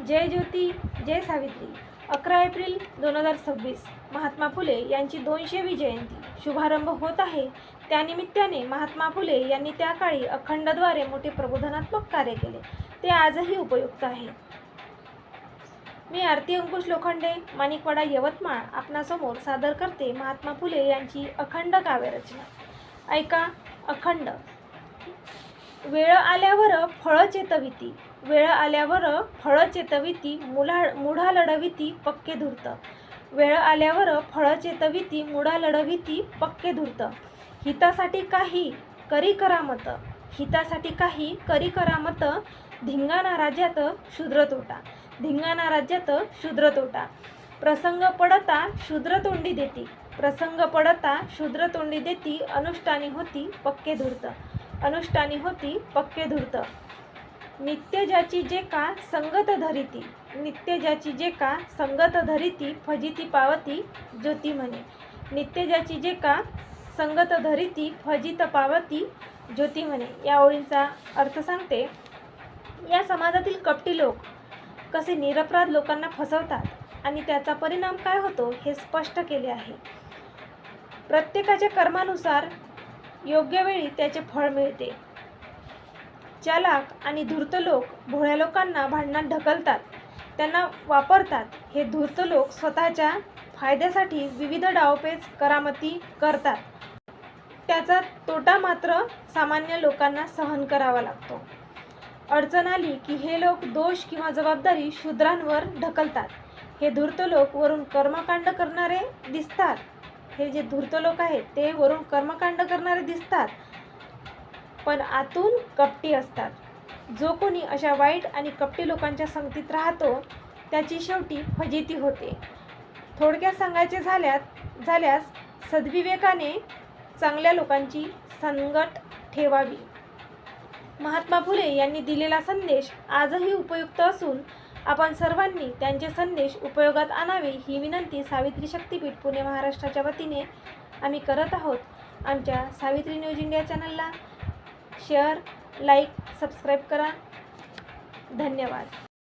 जय ज्योती जय Savitri. 11 April 2026 Mahatma Phule यांची 200वी जयंती शुभारंभ होत आहे। त्यानिमित्ताने महात्मा फुले यांनी त्या काळी अखंडद्वारे मोठे प्रबोधनात्मक कार्य केले, ते आजही उपयुक्त आहे। मी आरती अंकुश लोखंडे, माणिकवाडा, यवतमाळ आपणासमोर सादर करते महात्मा फुले यांची अखंड काव्यरचना। ऐका अखंड। वेळ आल्यावर फळ चेतविती, वेळ आल्यावर फळ चेतविती, मुढा लढविती पक्के धूर्त। वेळ आल्यावर फळ चेतविती, मुढा लढविती पक्के धूर्त। हितासाठी काही करी करामत, हितासाठी काही करी करामत, धिंगाणा राज्यात शूद्र तोटा, धिंगाणा राज्यात शूद्र तोटा। प्रसंग पडता शूद्र तोंडी देती, प्रसंग पडता शूद्र तोंडी देती, अनुष्ठानी होती पक्के धूर्त, अनुष्ठानी होती पक्के धूर्त। नित्य ज्याची जे का संगत धरिती, नित्य ज्याची जे का संगत धरिती, फजिती पावती ज्योती म्हणे। नित्य ज्याची जे का संगत धरिती, फजित पावती ज्योती म्हणे। या ओळींचा अर्थ सांगते। या समाजातील कपटी लोक कसे निरपराध लोकांना फसवतात आणि त्याचा परिणाम काय होतो हे स्पष्ट केले आहे। प्रत्येकाच्या कर्मानुसार योग्य वेळी त्याचे फळ मिळते। चालाक आणि धूर्त लोक भोळ्या लोकांना भांडणात ढकलतात, त्यांना वापरतात। हे धूर्त लोक स्वतःच्या फायद्यासाठी विविध डावपेच करामती करतात, त्याचा तोटा मात्र सामान्य लोकांना सहन करावा लागतो। अडचण आली की हे लोक दोष किंवा जबाबदारी शूद्रांवर ढकलतात। हे धूर्त लोक वरून कर्मकांड करणारे दिसतात, हे जे धूर्त लोक आहेत ते वरून कर्मकांड करणारे दिसतात, पण आतून कपटी असतात। जो कोणी अशा वाईट आणि कपटी लोकांच्या संगतीत राहतो त्याची शेवटी फजिती होते। थोडक्यात सांगायचे झाल्यास सद्विवेकाने चांगल्या लोकांची संगत ठेवावी। महात्मा फुले यांनी दिलेला संदेश आजही उपयुक्त असून आपण सर्वांनी त्यांचे संदेश उपयोगात आणावे ही विनंती सावित्री शक्तीपीठ पुणे महाराष्ट्राच्या वतीने आम्ही करत आहोत। आमच्या सावित्री न्यूज इंडिया चॅनलला शेअर, लाईक, सबस्क्राईब करा। धन्यवाद।